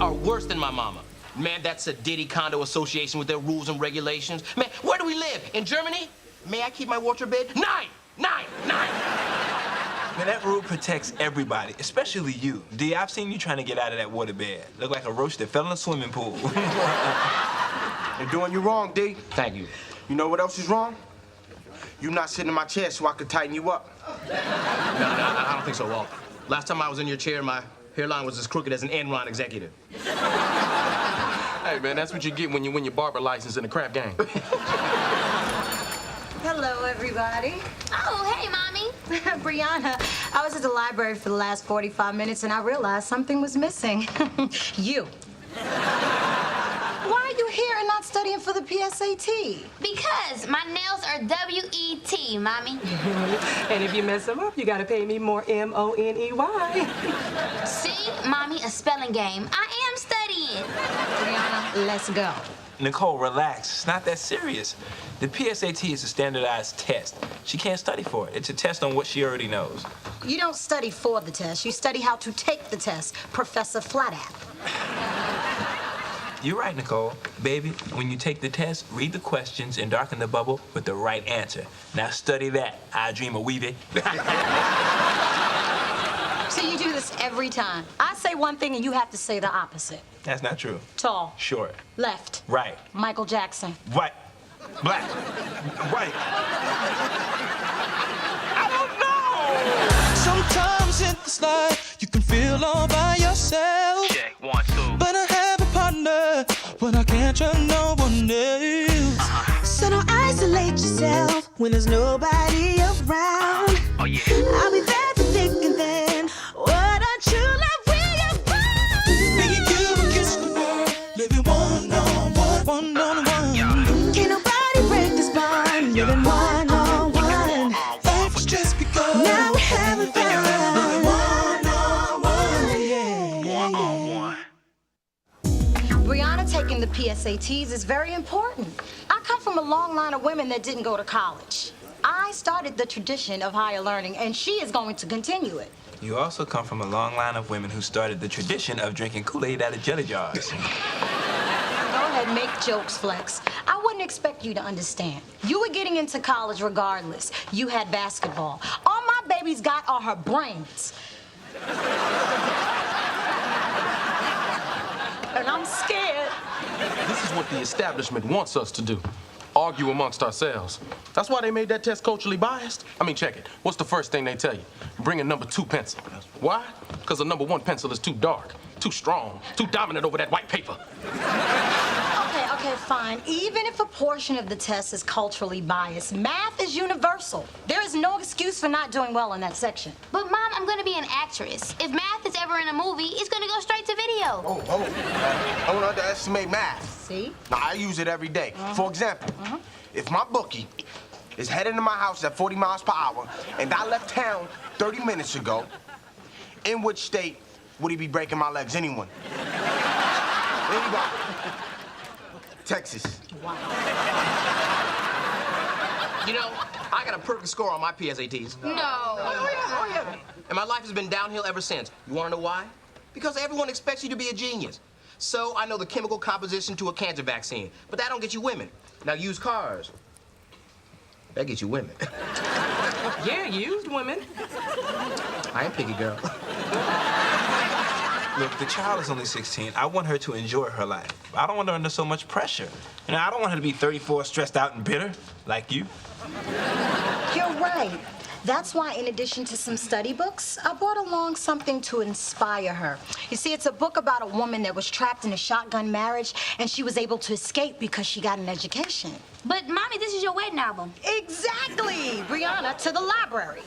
are worse than my mama. Man, that's a Diddy condo association with their rules and regulations. Man, where do we live? In Germany? May I keep my water bed? Nine! Man, that rule protects everybody, especially you. D, I've seen you trying to get out of that water bed. Look like a roach that fell in a swimming pool. They're doing you wrong, D. Thank you. You know what else is wrong? You not sitting in my chair so I could tighten you up. No, I don't think so, Walt. Last time I was in your chair, my hairline was as crooked as an Enron executive. Hey, man, that's what you get when you win your barber license in the crap game. Hello, everybody. Oh, hey, Mommy. Breanna, I was at the library for the last 45 minutes, and I realized something was missing. You. Why are you here and not studying for the PSAT? Because my nails are W-E-T, Mommy. And if you mess them up, you gotta pay me more M-O-N-E-Y. See, Mommy, a spelling game. I am studying. Breanna, let's go. Nicole, relax. It's not that serious. The PSAT is a standardized test. She can't study for it. It's a test on what she already knows. You don't study for the test. You study how to take the test, Professor Flattapp. You're right, Nicole. Baby, when you take the test, read the questions and darken the bubble with the right answer. Now study that. I dream of weaving. So you do this every time. I say one thing and you have to say the opposite. That's not true. Tall. Short. Left. Right. Michael Jackson. White. Black. White. I don't know! Sometimes in this life, you can feel all by yourself. Check, 1, 2. But I have a partner when I can't trust no one else. So don't isolate yourself when there's nobody around. Oh, yeah. I'll be there to thick and thin. What a true love will find. Me and you against the world, living one-on-one, one-on-one. Can't nobody break this bond, living one-on-one. Life was just begun, now we're having fun. Living one-on-one, yeah. Breanna taking the PSATs is very important. I come from a long line of women that didn't go to college. I started the tradition of higher learning, and she is going to continue it. You also come from a long line of women who started the tradition of drinking Kool-Aid out of jelly jars. Go ahead, make jokes, Flex. I wouldn't expect you to understand. You were getting into college regardless. You had basketball. All my baby's got are her brains. And I'm scared. This is what the establishment wants us to do. Argue amongst ourselves. That's why they made that test culturally biased. I mean, check it. What's the first thing they tell you? Bring a number 2 pencil. Why? Because the number 1 pencil is too dark, too strong, too dominant over that white paper. Okay, fine. Even if a portion of the test is culturally biased, math is universal. There is no excuse for not doing well in that section. But, Mom, I'm going to be an actress. If math is ever in a movie, it's going to go straight to video. Oh. I don't underestimate math. See? Now, I use it every day. For example, if my bookie is heading to my house at 40 miles per hour and I left town 30 minutes ago, in which state would he be breaking my legs? Anyone? Anybody? Texas. Wow. You know, I got a perfect score on my PSATs. No. Oh, yeah. And my life has been downhill ever since. You want to know why? Because everyone expects you to be a genius. So I know the chemical composition to a cancer vaccine, but that don't get you women. Now use cars. That gets you women. Yeah, used women. I ain't picky, girl. Look, the child is only 16. I want her to enjoy her life. I don't want her under so much pressure. You know, I don't want her to be 34, stressed out and bitter, like you. You're right. That's why, in addition to some study books, I brought along something to inspire her. You see, it's a book about a woman that was trapped in a shotgun marriage, and she was able to escape because she got an education. But, Mommy, this is your wedding album. Exactly! Breanna, to the library.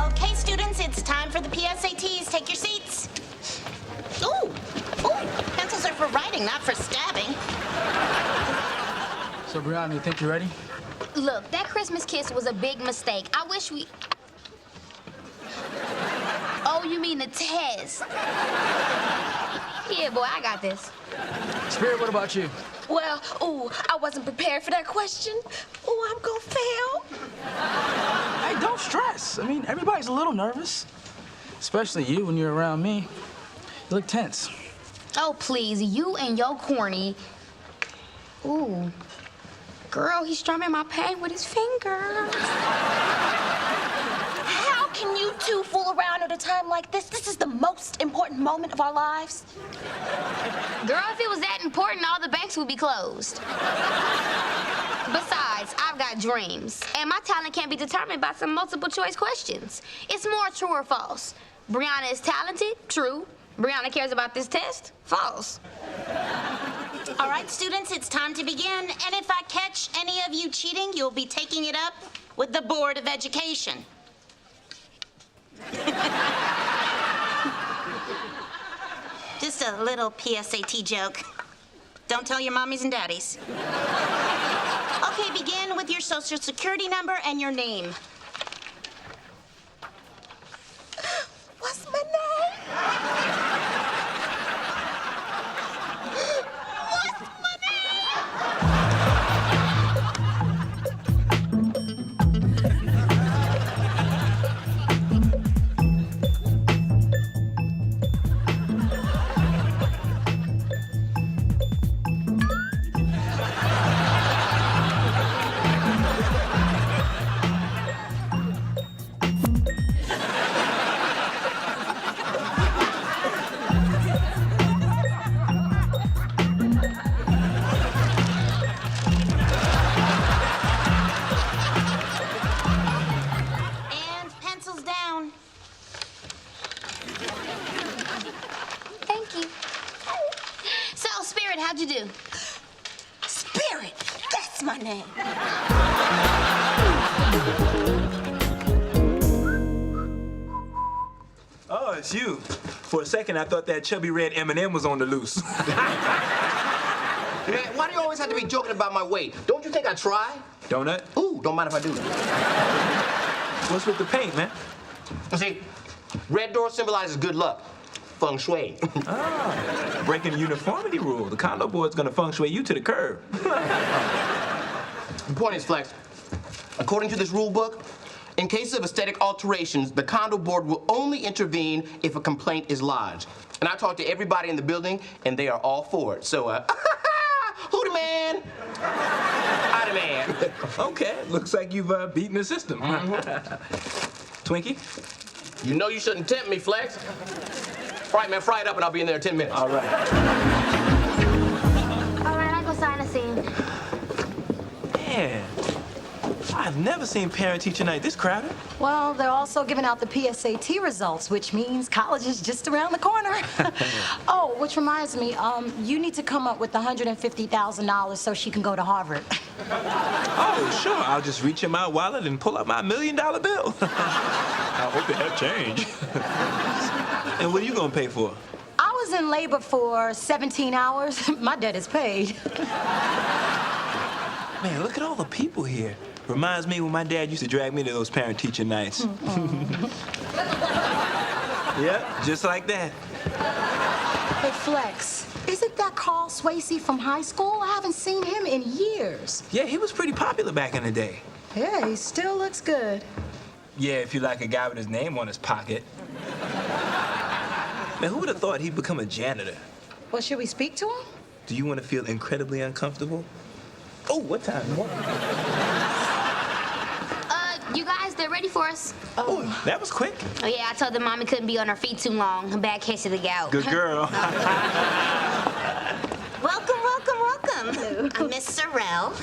Okay, students, it's time for the PSATs. Take your seats. Ooh, pencils are for writing, not for stabbing. So, Breanna, you think you're ready? Look, that Christmas kiss was a big mistake. I wish we... Oh, you mean the test? Yeah, boy, I got this. Spirit, what about you? Well, I wasn't prepared for that question. I'm gonna fail. Hey, don't stress. I mean, everybody's a little nervous. Especially you when you're around me. You look tense. Oh, please, you and your corny. Ooh. Girl, he's strumming my pain with his fingers. How can you two fool around at a time like this? This is the most important moment of our lives. Girl, if it was that important, all the banks would be closed. Besides, I've got dreams, and my talent can't be determined by some multiple choice questions. It's more true or false. Breanna is talented? True. Breanna cares about this test? False. All right, students, it's time to begin. And if I catch any of you cheating, you'll be taking it up with the Board of Education. Just a little PSAT joke. Don't tell your mommies and daddies. Okay, begin with your social security number and your name. What's my name? What's my how'd you do? Spirit, that's my name. Oh, it's you. For a second, I thought that chubby red M&M was on the loose. Man, why do you always have to be joking about my weight? Don't you think I try? Donut? Ooh, don't mind if I do. What's with the paint, man? See, red door symbolizes good luck. Feng shui. Breaking the uniformity rule. The condo board's gonna feng shui you to the curb. The point is, Flex, according to this rule book, in cases of aesthetic alterations, the condo board will only intervene if a complaint is lodged. And I talked to everybody in the building, and they are all for it. So, who the man? I the man. Okay, looks like you've beaten the system. Twinkie? You know you shouldn't tempt me, Flex. All right, man, fry it up, and I'll be in there in 10 minutes. All right. All right, I'll go sign a scene. Man, I've never seen parent-teacher night this crowded. Well, they're also giving out the PSAT results, which means college is just around the corner. Oh, which reminds me, you need to come up with $150,000 so she can go to Harvard. Oh, sure. I'll just reach in my wallet and pull out my $1 million bill. I hope they have change. And what are you gonna pay for? I was in labor for 17 hours. My debt is paid. Man, look at all the people here. Reminds me when my dad used to drag me to those parent-teacher nights. Yep, just like that. Hey, Flex, isn't that Carl Swayze from high school? I haven't seen him in years. Yeah, he was pretty popular back in the day. Yeah, he still looks good. Yeah, if you like a guy with his name on his pocket. Man, who would have thought he'd become a janitor? Well, should we speak to him? Do you want to feel incredibly uncomfortable? Oh, what time? What? You guys, they're ready for us. Oh, that was quick. Oh, yeah, I told them Mommy couldn't be on her feet too long. A bad case of the gout. Good girl. Welcome, welcome, welcome. I'm Miss Sorrell.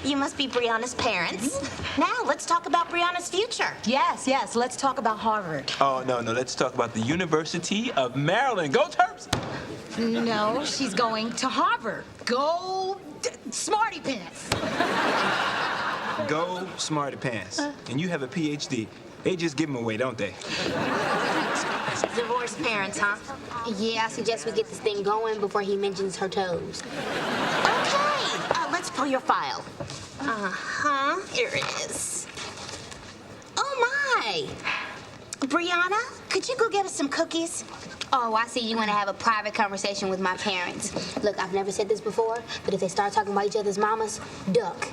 You must be Breanna's parents. Now, let's talk about Breanna's future. Yes, let's talk about Harvard. Oh, no, let's talk about the University of Maryland. Go Terps! No, she's going to Harvard. Go Smarty Pants. Go Smarty Pants. And you have a PhD. They just give them away, don't they? Divorced parents, huh? Yeah, I suggest we get this thing going before he mentions her toes. Okay, let's pull your file. Uh-huh, here it is. Oh, my. Breanna, could you go get us some cookies? Oh, I see you want to have a private conversation with my parents. Look, I've never said this before, but if they start talking about each other's mamas, duck.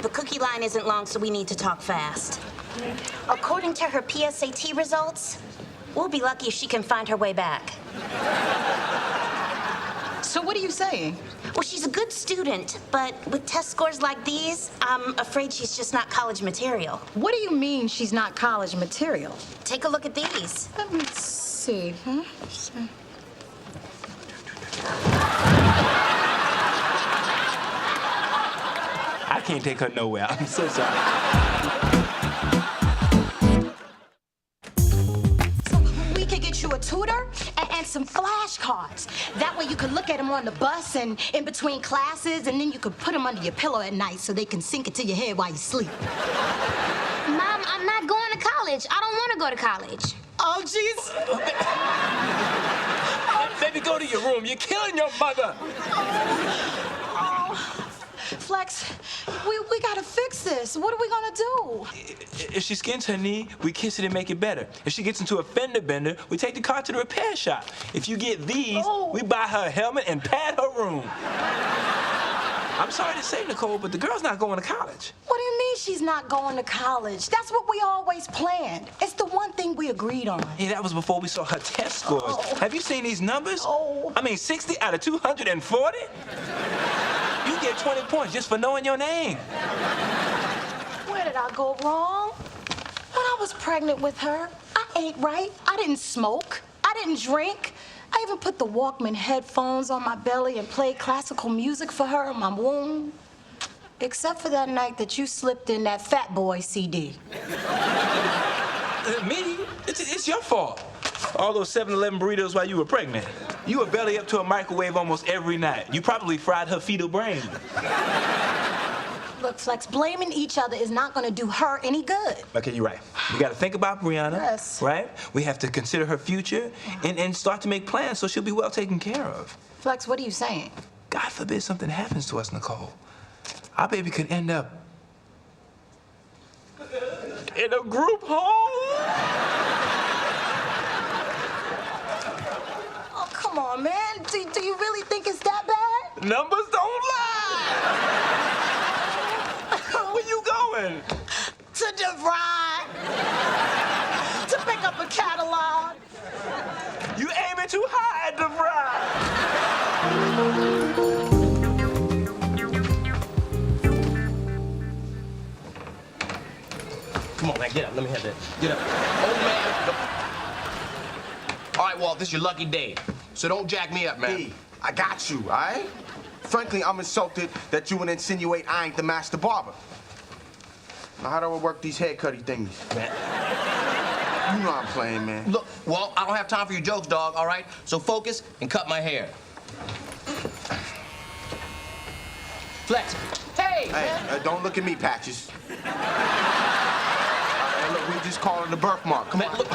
The cookie line isn't long, so we need to talk fast. According to her PSAT results, we'll be lucky if she can find her way back. So what are you saying? Well, she's a good student, but with test scores like these, I'm afraid she's just not college material. What do you mean she's not college material? Take a look at these. Let me see. Huh? I can't take her nowhere. I'm so sorry. We could get you a tutor and some flashcards. That way you could look at them on the bus and in between classes, and then you could put them under your pillow at night so they can sink into your head while you sleep. Mom, I'm not going to college. I don't want to go to college. Oh, jeez. Baby, go to your room. You're killing your mother. Flex, we gotta fix this. What are we gonna do? If she skins her knee, we kiss it and make it better. If she gets into a fender bender, we take the car to the repair shop. If you get these, we buy her a helmet and pad her room. I'm sorry to say, Nicole, but the girl's not going to college. What do you mean she's not going to college? That's what we always planned. It's the one thing we agreed on. Hey, that was before we saw her test scores. Have you seen these numbers? I mean, 60 out of 240? You get 20 points just for knowing your name. Where did I go wrong? When I was pregnant with her, I ate right. I didn't smoke. I didn't drink. I even put the Walkman headphones on my belly and played classical music for her in my womb. Except for that night that you slipped in that Fat Boy CD. Me? It's your fault. All those 7-Eleven burritos while you were pregnant. You were belly up to a microwave almost every night. You probably fried her fetal brain. Look, Flex, blaming each other is not gonna do her any good. Okay, you're right. We gotta think about Breanna, Yes. right? We have to consider her future and start to make plans so she'll be well taken care of. Flex, what are you saying? God forbid something happens to us, Nicole. Our baby could end up in a group home. Oh, come on, man. Do you really think it's that bad? Numbers don't lie. Where you going? To DeVry. To pick up a catalog. You aiming too high at DeVry. Come on, man, get up. Let me have that. Get up. Old man. All right, Walt, this is your lucky day. So don't jack me up, man. Hey, I got you, all right? Frankly, I'm insulted that you would insinuate I ain't the master barber. Now, how do I work these haircutty thingies? Man. You know I'm playing, man. Look, Walt, I don't have time for your jokes, dog, all right? So focus and cut my hair. Flex. Hey, man. Don't look at me, Patches. Look, we just call it a birthmark. Come Man, on. look.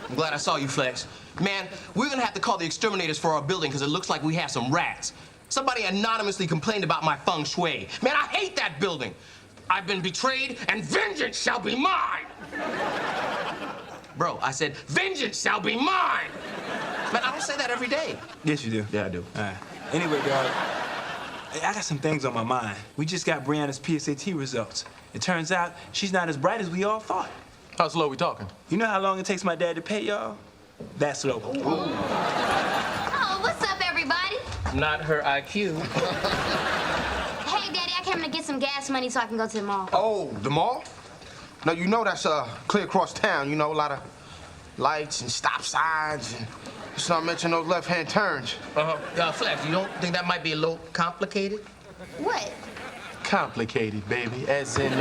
I'm glad I saw you, Flex. Man, we're gonna have to call the exterminators for our building because it looks like we have some rats. Somebody anonymously complained about my feng shui. Man, I hate that building. I've been betrayed and vengeance shall be mine. Bro, I said vengeance shall be mine. Man, I don't say that every day. Yes, you do. Yeah, I do. All right. Anyway, dog, I got some things on my mind. We just got Breanna's PSAT results. It turns out she's not as bright as we all thought. How slow we talking? You know how long it takes my dad to pay y'all? That slow. Oh, what's up, everybody? Not her IQ. Hey, Daddy, I came to get some gas money so I can go to the mall. Oh, the mall? No, you know that's clear across town. You know, a lot of lights and stop signs and let's not mention those left-hand turns. Flex, you don't think that might be a little complicated? What? Complicated, baby. As in,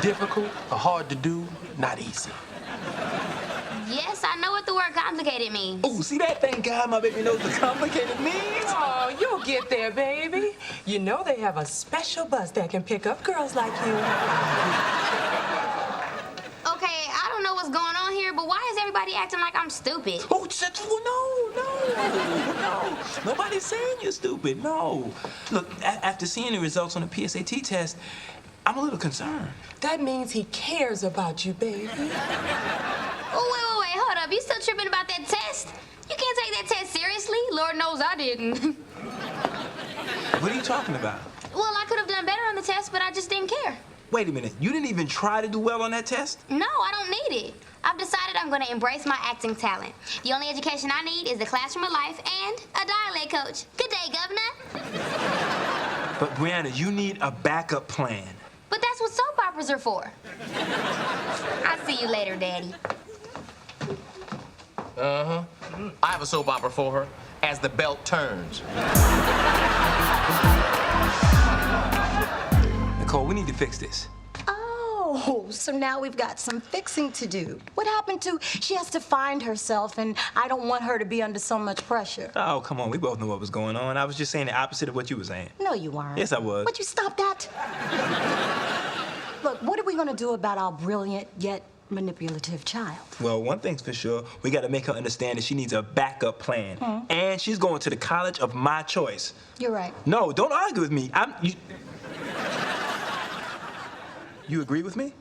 difficult or hard to do, not easy. Yes, I know what the word complicated means. Oh, see that? Thank God my baby knows what complicated means. Oh, you'll get there, baby. You know they have a special bus that can pick up girls like you. Okay, I don't know what's going on here, but why is everybody acting like I'm stupid? Oh, no. Nobody's saying you're stupid, no. Look, after seeing the results on the PSAT test, I'm a little concerned. That means he cares about you, baby. Oh, wait, hold up. You still tripping about that test? You can't take that test seriously. Lord knows I didn't. What are you talking about? Well, I could have done better on the test, but I just didn't care. Wait a minute, you didn't even try to do well on that test? No, I don't need it. I've decided I'm gonna embrace my acting talent. The only education I need is the classroom of life and a dialect coach. Good day, Governor. But Breanna, you need a backup plan. But that's what soap operas are for. I'll see you later, Daddy. I have a soap opera for her, As the Belt Turns. Nicole, we need to fix this. Oh, so now we've got some fixing to do. What happened to she has to find herself, and I don't want her to be under so much pressure? Oh, come on, we both knew what was going on. I was just saying the opposite of what you were saying. No, you weren't. Yes, I was. Would you stop that? Look, what are we gonna do about our brilliant yet manipulative child? Well, one thing's for sure, we gotta make her understand that she needs a backup plan. And she's going to the college of my choice. You're right. No, don't argue with me. You agree with me?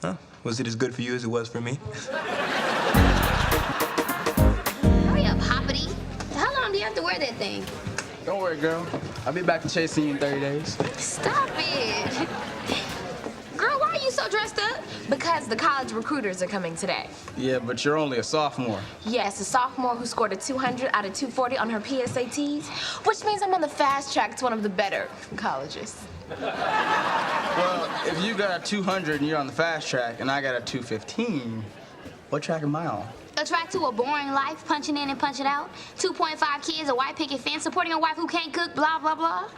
Huh? Was it as good for you as it was for me? Hurry up, Hoppity. How long do you have to wear that thing? Don't worry, girl. I'll be back to chasing you in 30 days. Stop it. Girl, why are you so dressed up? Because the college recruiters are coming today. Yeah, but you're only a sophomore. Yes, a sophomore who scored a 200 out of 240 on her PSATs, which means I'm on the fast track to one of the better colleges. Well, if you got a 200 and you're on the fast track, and I got a 215, what track am I on? A track to a boring life, punching in and punching out. 2.5 kids, a white picket fence, supporting a wife who can't cook, blah, blah, blah.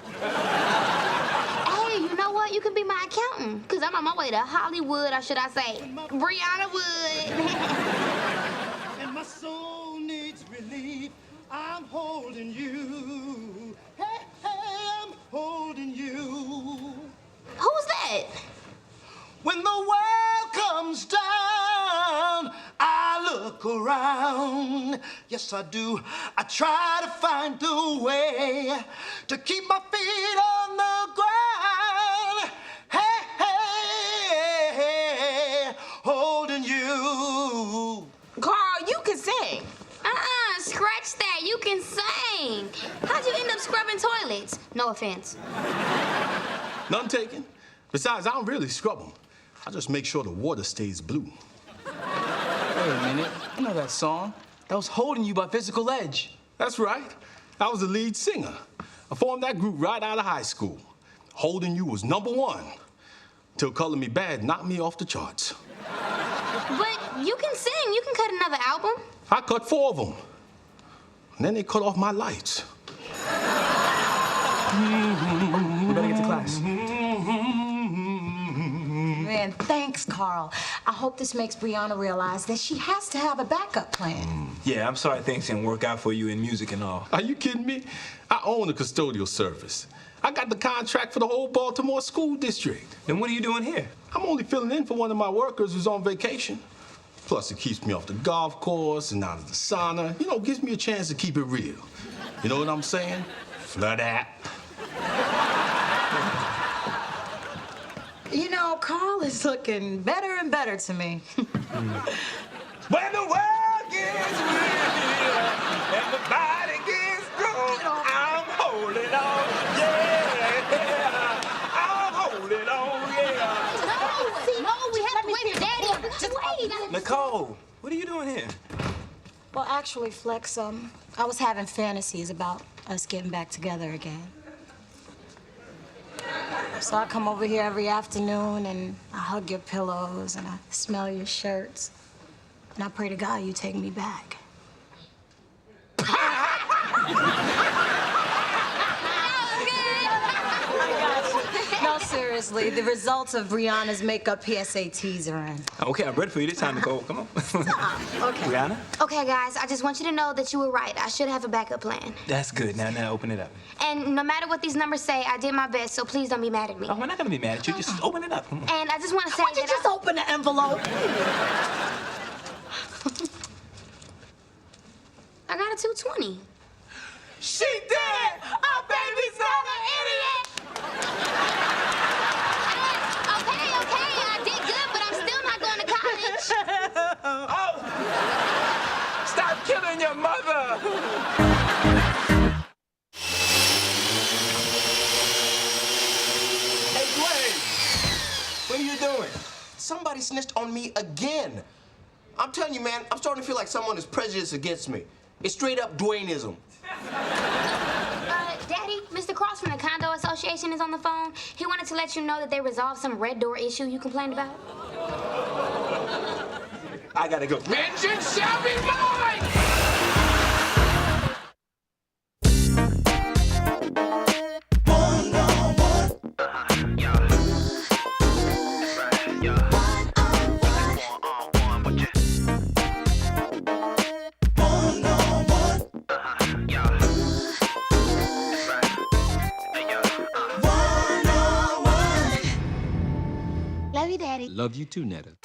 Hey, you know what? You can be my accountant, because I'm on my way to Hollywood, or should I say, Breanna Wood. And my soul needs relief. I'm holding you. Hey, hey, I'm holding you. Who's that? When the world comes down, I look around. Yes, I do. I try to find the way to keep my feet on the ground. Hey, hey, hey, holding you. Carl, you can sing. Scratch that. You can sing. How'd you end up scrubbing toilets? No offense. None taken. Besides, I don't really scrub them. I just make sure the water stays blue. Wait a minute. I know that song. That was Holding You by Physical Edge. That's right. I was the lead singer. I formed that group right out of high school. Holding You was #1. Till Color Me Bad knocked me off the charts. But you can sing. You can cut another album. I cut 4 of them. And then they cut off my lights. We better get to class. Man, thanks, Carl. I hope this makes Breanna realize that she has to have a backup plan. Yeah, I'm sorry things didn't work out for you in music and all. Are you kidding me? I own a custodial service. I got the contract for the whole Baltimore school district. Then what are you doing here? I'm only filling in for one of my workers who's on vacation. Plus, it keeps me off the golf course and out of the sauna. You know, gives me a chance to keep it real. You know what I'm saying? Flood that. You know, Carl is looking better and better to me. When the world gets real, everybody gets drunk. I'm holding on, yeah. I'm holding on, yeah. No, we have to wait for Daddy. Just wait. Nicole, what are you doing here? Well, actually, Flex, I was having fantasies about us getting back together again. So I come over here every afternoon and I hug your pillows and I smell your shirts. And I pray to God you take me back. No, seriously, the results of Breanna's makeup PSATs are in. Okay, I'm ready for you this time, Nicole. Come on. Okay. Breanna? Okay, guys, I just want you to know that you were right. I should have a backup plan. That's good. Now open it up. And no matter what these numbers say, I did my best, so please don't be mad at me. Oh, we're not gonna be mad at you. Just open it up. Come on. And I just want to say Why don't you just open the envelope? I got a 220. She did! Our baby's not an idiot! Okay, I did good, but I'm still not going to college. Oh! Stop killing your mother! Hey, Dwayne! Somebody snitched on me again. I'm telling you, man, I'm starting to feel like someone is prejudiced against me. It's straight up Dwayneism. Daddy, Mr. Cross from the Condo Association is on the phone. He wanted to let you know that they resolved some red door issue you complained about. I gotta go. Vengeance shall be mine! Love you, Daddy. Love you too, Netta.